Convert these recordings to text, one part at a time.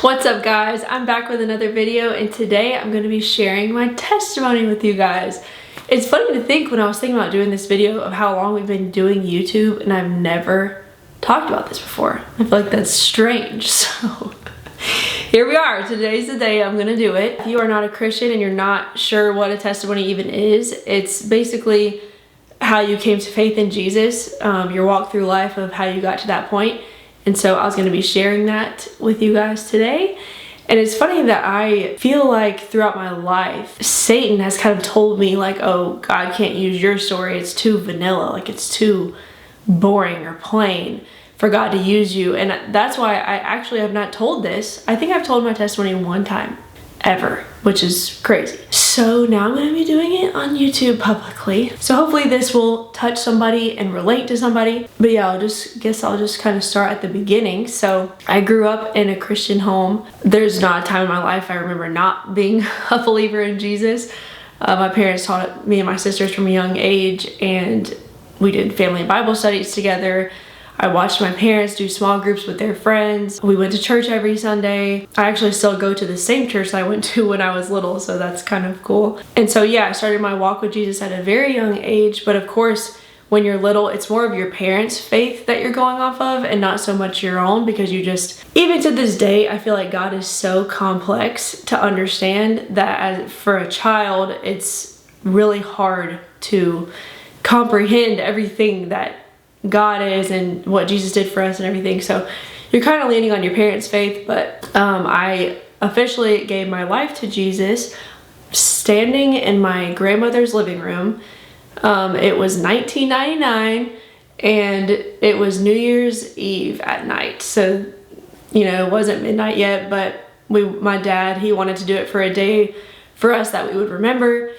What's up guys? I'm back with another video and today I'm going to be sharing my testimony with you guys. It's funny to think when I was thinking about doing this video of how long we've been doing YouTube and I've never talked about this before. I feel like that's strange. So here we are. Today's the day I'm going to do it. If you are not a Christian and you're not sure what a testimony even is, it's basically how you came to faith in Jesus, your walk through life of how you got to that point. And so I was going to be sharing that with you guys today. And it's funny that I feel like throughout my life, Satan has kind of told me like, oh, God can't use your story. It's too vanilla, like it's too boring or plain for God to use you. And that's why I actually have not told this. I think I've told my testimony one time ever, which is crazy. So now I'm going to be doing it on YouTube publicly. So hopefully this will touch somebody and relate to somebody. But yeah, I'll just kind of start at the beginning. So I grew up in a Christian home. There's not a time in my life I remember not being a believer in Jesus. My parents taught me and my sisters from a young age, and we did family Bible studies together. I watched my parents do small groups with their friends. We went to church every Sunday. I actually still go to the same church that I went to when I was little, so that's kind of cool. And so yeah, I started my walk with Jesus at a very young age, but of course, when you're little, it's more of your parents' faith that you're going off of and not so much your own, because you just, even to this day, I feel like God is so complex to understand that for a child, it's really hard to comprehend everything that God is and what Jesus did for us and everything. So you're kind of leaning on your parents' faith, but I officially gave my life to Jesus standing in my grandmother's living room. It was 1999 and it was New Year's Eve at night. So, you know, it wasn't midnight yet, but my dad, he wanted to do it for a day for us that we would remember.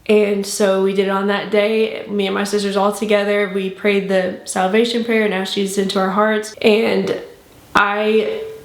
And so we did it on that day, me and my sisters all together. We prayed the salvation prayer and asked Jesus into our hearts. And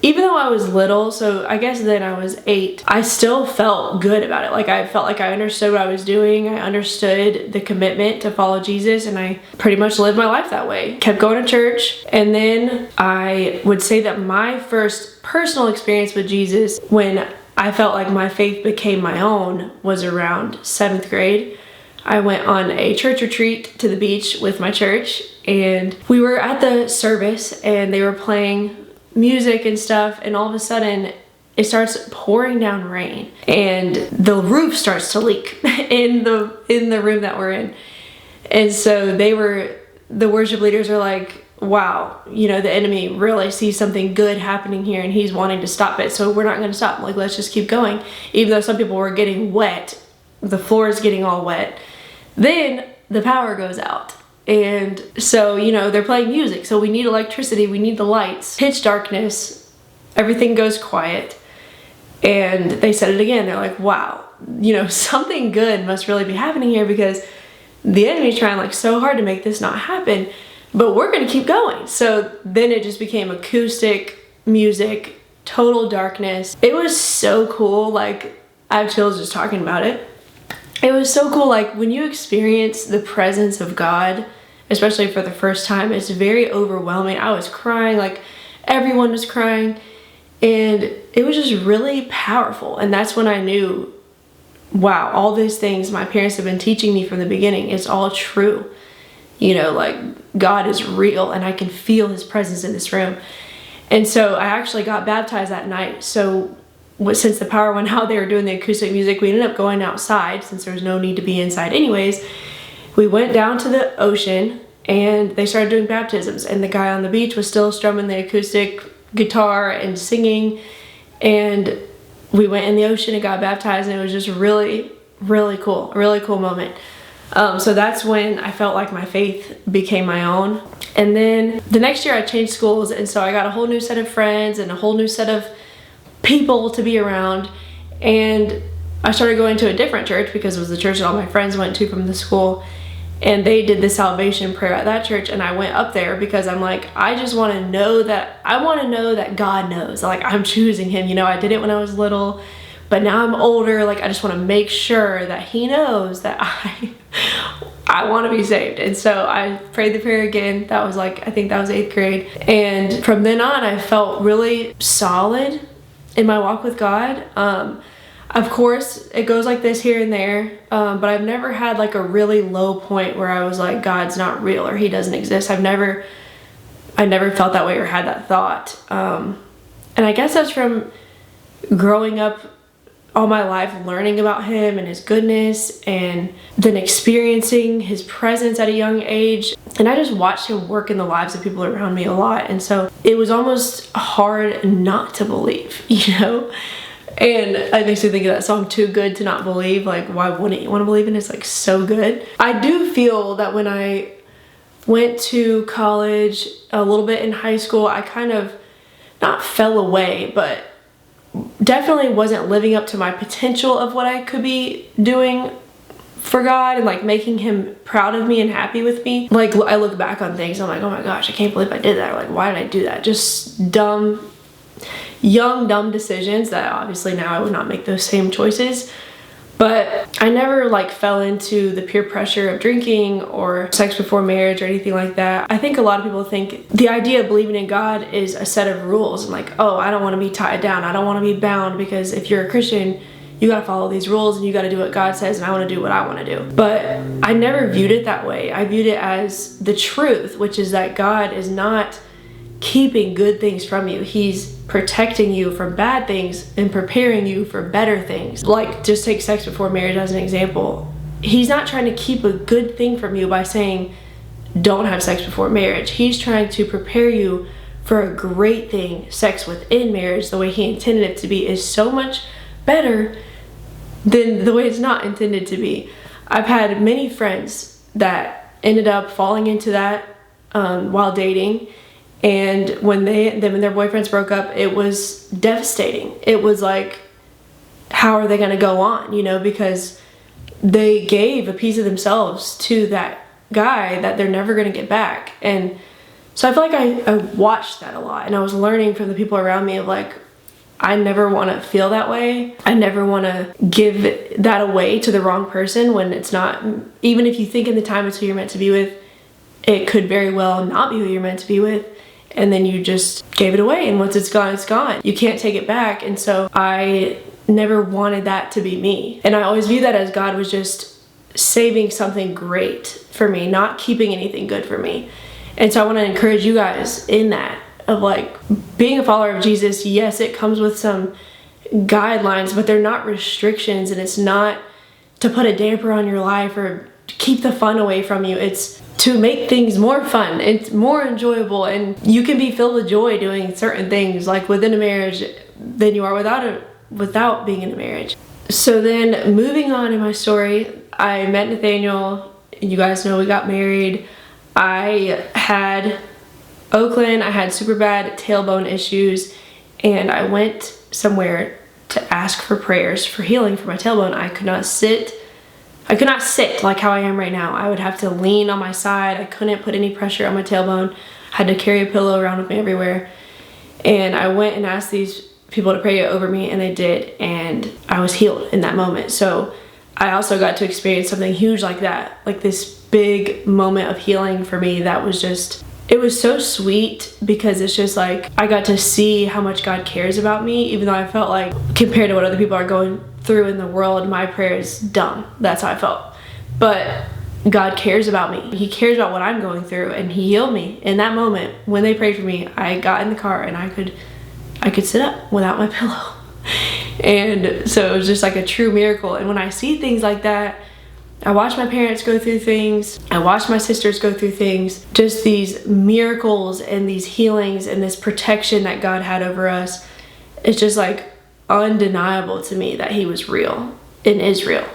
even though I was little, so I guess then I was 8, I still felt good about it. Like I felt like I understood what I was doing. I understood the commitment to follow Jesus, and I pretty much lived my life that way. Kept going to church. And then I would say that my first personal experience with Jesus, when I felt like my faith became my own, was around 7th grade. I went on a church retreat to the beach with my church, and we were at the service and they were playing music and stuff, and all of a sudden it starts pouring down rain and the roof starts to leak in the room that we're in. And so the worship leaders are like, wow, you know, the enemy really sees something good happening here and he's wanting to stop it, so we're not going to stop. Like, let's just keep going. Even though some people were getting wet, the floor is getting all wet. Then the power goes out. And so, you know, they're playing music, so we need electricity, we need the lights. Pitch darkness, everything goes quiet. And they said it again. They're like, wow, you know, something good must really be happening here, because the enemy's trying like so hard to make this not happen. But we're gonna keep going. So then it just became acoustic music, total darkness. It was so cool. Like, I have chills just talking about it. It was so cool. Like, when you experience the presence of God, especially for the first time, it's very overwhelming. I was crying, like everyone was crying, and it was just really powerful. And that's when I knew, wow, all these things my parents have been teaching me from the beginning, it's all true. You know, like, God is real and I can feel his presence in this room. And so I actually got baptized that night. So since the power went out, they were doing the acoustic music. We ended up going outside since there was no need to be inside anyways. We went down to the ocean and they started doing baptisms, and the guy on the beach was still strumming the acoustic guitar and singing. And we went in the ocean and got baptized, and it was just really, really cool. A really cool moment. So that's when I felt like my faith became my own. And then the next year I changed schools, and so I got a whole new set of friends and a whole new set of people to be around. And I started going to a different church because it was the church that all my friends went to from the school, and they did the salvation prayer at that church. And I went up there because I'm like, I just want to know that God knows, like, I'm choosing him. You know, I did it when I was little, but now I'm older. Like, I just want to make sure that he knows that I want to be saved. And so I prayed the prayer again. That was like, I think that was 8th grade. And from then on, I felt really solid in my walk with God. Of course, it goes like this here and there, but I've never had like a really low point where I was like, God's not real or he doesn't exist. I never felt that way or had that thought. And I guess that's from growing up all my life, learning about him and his goodness, and then experiencing his presence at a young age. And I just watched him work in the lives of people around me a lot. And so it was almost hard not to believe, you know? And it makes me think of that song, Too Good to Not Believe. Like, why wouldn't you want to believe in it? It's like so good. I do feel that when I went to college, a little bit in high school, I kind of not fell away, but definitely wasn't living up to my potential of what I could be doing for God and like making him proud of me and happy with me. Like, I look back on things, I'm like, oh my gosh, I can't believe I did that. Or like, why did I do that? Just dumb decisions that obviously now I would not make those same choices. But I never like fell into the peer pressure of drinking or sex before marriage or anything like that. I think a lot of people think the idea of believing in God is a set of rules and like, oh, I don't want to be tied down. I don't want to be bound, because if you're a Christian, you got to follow these rules and you got to do what God says, and I want to do what I want to do. But I never viewed it that way. I viewed it as the truth, which is that God is not keeping good things from you. He's protecting you from bad things and preparing you for better things. Like, just take sex before marriage as an example. He's not trying to keep a good thing from you by saying don't have sex before marriage. He's trying to prepare you for a great thing. Sex within marriage, the way he intended it to be, is so much better than the way it's not intended to be. I've had many friends that ended up falling into that while dating. And when their boyfriends broke up, it was devastating. It was like, how are they going to go on, you know, because they gave a piece of themselves to that guy that they're never going to get back. And so I feel like I watched that a lot, and I was learning from the people around me of like, I never want to feel that way. I never want to give that away to the wrong person when it's not. Even if you think in the time it's who you're meant to be with, it could very well not be who you're meant to be with. And then you just gave it away, and once it's gone, it's gone. You can't take it back. And so I never wanted that to be me. And I always view that as God was just saving something great for me, not keeping anything good for me. And so I want to encourage you guys in that, of like, being a follower of Jesus. Yes, it comes with some guidelines, but they're not restrictions, and it's not to put a damper on your life or keep the fun away from you. It's to make things more fun and more enjoyable, and you can be filled with joy doing certain things like within a marriage than you are without being in a marriage. So then moving on in my story, I met Nathaniel. You guys know we got married. I had Oakland, I had super bad tailbone issues, and I went somewhere to ask for prayers for healing for my tailbone. I could not sit like how I am right now. I would have to lean on my side. I couldn't put any pressure on my tailbone. I had to carry a pillow around with me everywhere. And I went and asked these people to pray over me, and they did, and I was healed in that moment. So I also got to experience something huge like that, like this big moment of healing for me that was just, it was so sweet, because it's just like I got to see how much God cares about me, even though I felt like compared to what other people are going through in the world, my prayer is dumb. That's how I felt. But God cares about me. He cares about what I'm going through, and he healed me in that moment. When they prayed for me, I got in the car and I could sit up without my pillow. And so it was just like a true miracle. And when I see things like that, I watch my parents go through things, I watch my sisters go through things, just these miracles and these healings and this protection that God had over us. It's just like undeniable to me that he was real in Israel.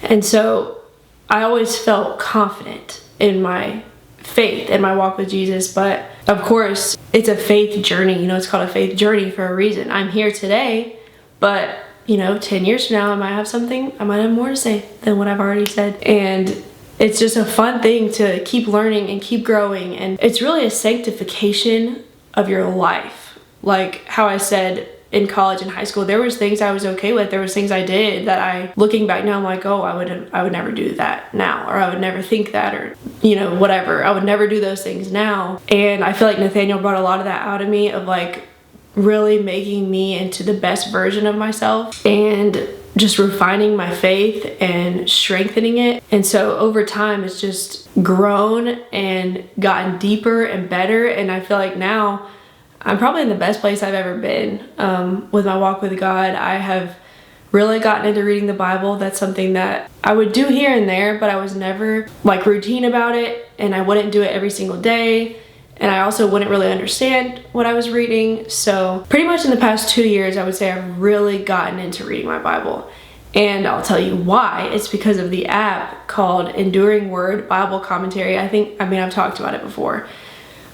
And so I always felt confident in my faith and my walk with Jesus. But of course, it's a faith journey. You know, it's called a faith journey for a reason. I'm here today, but you know, 10 years from now, I might have more to say than what I've already said. And it's just a fun thing to keep learning and keep growing. And it's really a sanctification of your life. Like how I said in college and high school, there was things I was okay with. There was things I did that looking back now, I'm like, oh, I would never do that now, or I would never think that, or, you know, whatever. I would never do those things now. And I feel like Nathaniel brought a lot of that out of me, of like really making me into the best version of myself and just refining my faith and strengthening it. And so over time, it's just grown and gotten deeper and better. And I feel like now I'm probably in the best place I've ever been with my walk with God. I have really gotten into reading the Bible. That's something that I would do here and there, but I was never like routine about it, and I wouldn't do it every single day. And I also wouldn't really understand what I was reading. So pretty much in the past 2 years, I would say I've really gotten into reading my Bible. And I'll tell you why. It's because of the app called Enduring Word Bible Commentary. I've talked about it before.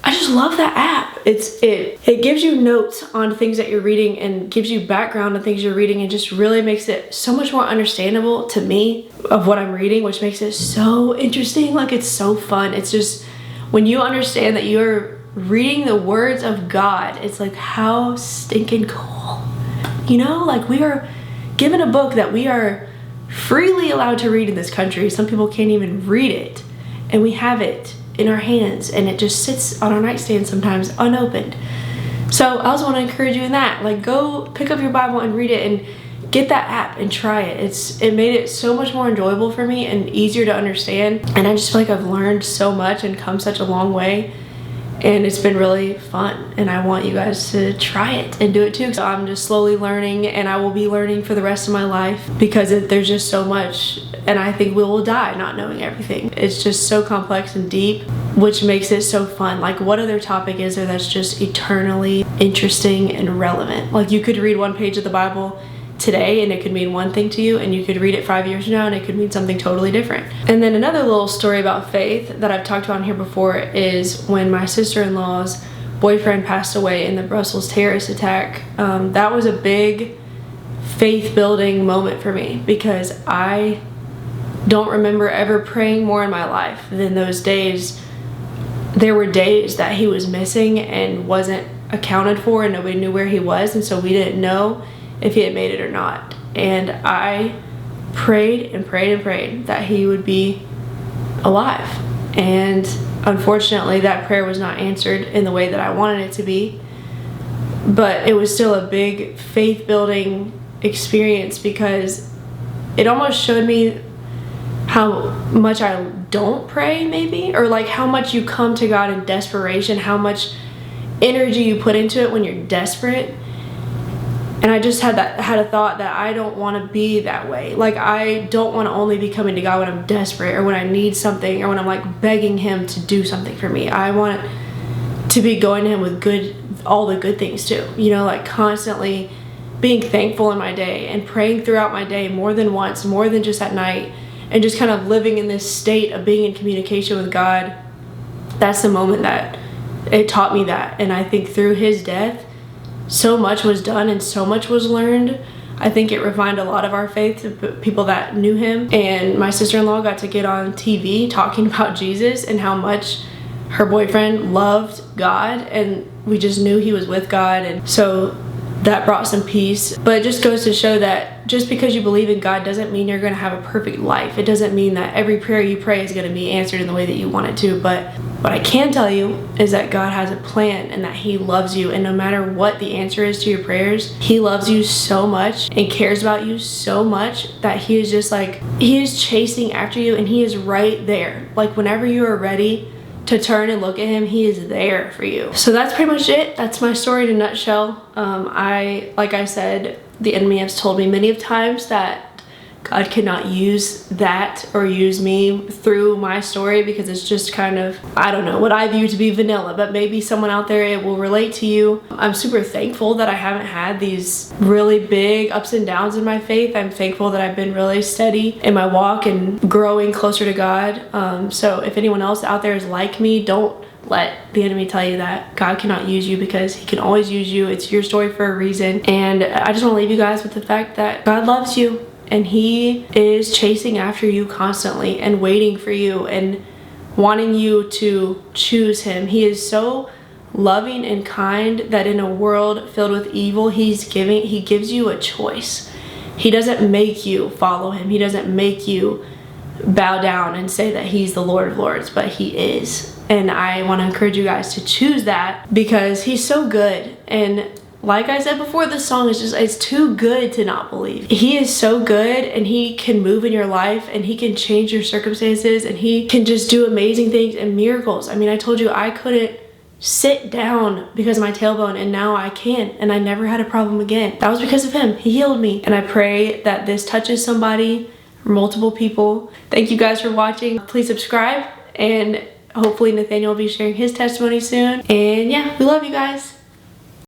I just love that app. It gives you notes on things that you're reading and gives you background on things you're reading, and just really makes it so much more understandable to me of what I'm reading, which makes it so interesting. Like, it's so fun. It's just, when you understand that you're reading the words of God, it's like, how stinking cool. You know, like, we are given a book that we are freely allowed to read in this country. Some people can't even read it, and we have it in our hands, and it just sits on our nightstand sometimes unopened. So I also want to encourage you in that, like, go pick up your Bible and read it, and get that app and try it. It made it so much more enjoyable for me and easier to understand, and I just feel like I've learned so much and come such a long way, and it's been really fun, and I want you guys to try it and do it too. So I'm just slowly learning, and I will be learning for the rest of my life, because there's just so much, and I think we will die not knowing everything. It's just so complex and deep, which makes it so fun. Like, what other topic is there that's just eternally interesting and relevant? Like, you could read one page of the Bible today and it could mean one thing to you, and you could read it 5 years from now and it could mean something totally different. And then another little story about faith that I've talked about on here before is when my sister-in-law's boyfriend passed away in the Brussels terrorist attack. That was a big faith-building moment for me, because I don't remember ever praying more in my life than those days. There were days that he was missing and wasn't accounted for, and nobody knew where he was, and so we didn't know if he had made it or not. And I prayed and prayed and prayed that he would be alive. And unfortunately, that prayer was not answered in the way that I wanted it to be. But it was still a big faith-building experience, because it almost showed me how much I don't pray, maybe, or like how much you come to God in desperation, how much energy you put into it when you're desperate. And I just had a thought that I don't want to be that way. Like, I don't want to only be coming to God when I'm desperate, or when I need something, or when I'm like begging him to do something for me. I want to be going to him with all the good things too. You know, like constantly being thankful in my day and praying throughout my day more than once, more than just at night, and just kind of living in this state of being in communication with God. That's the moment that it taught me that. And I think through his death, so much was done and so much was learned. I think it refined a lot of our faith to people that knew him. And my sister-in-law got to get on TV talking about Jesus and how much her boyfriend loved God, and we just knew he was with God. And so that brought some peace. But it just goes to show that just because you believe in God doesn't mean you're going to have a perfect life. It doesn't mean that every prayer you pray is going to be answered in the way that you want it to. But what I can tell you is that God has a plan, and that he loves you. And no matter what the answer is to your prayers, he loves you so much and cares about you so much that he is just like, he is chasing after you, and he is right there. Like, whenever you are ready to turn and look at him, he is there for you. So that's pretty much it. That's my story in a nutshell. Like I said, the enemy has told me many of times that God cannot use that or use me through my story, because it's just kind of, I don't know, what I view to be vanilla, but maybe someone out there, it will relate to you. I'm super thankful that I haven't had these really big ups and downs in my faith. I'm thankful that I've been really steady in my walk and growing closer to God. So if anyone else out there is like me, don't let the enemy tell you that God cannot use you, because he can always use you. It's your story for a reason. And I just want to leave you guys with the fact that God loves you, and he is chasing after you constantly and waiting for you and wanting you to choose him. He is so loving and kind that in a world filled with evil, he gives you a choice. He doesn't make you follow him. He doesn't make you bow down and say that he's the Lord of Lords, but he is. And I want to encourage you guys to choose that, because he's so good. And like I said before, this song is just, it's too good to not believe. He is so good, and he can move in your life, and he can change your circumstances, and he can just do amazing things and miracles. I mean, I told you I couldn't sit down because of my tailbone, and now I can, and I never had a problem again. That was because of him. He healed me. And I pray that this touches somebody or multiple people. Thank you guys for watching. Please subscribe, and hopefully Nathaniel will be sharing his testimony soon. And yeah, we love you guys.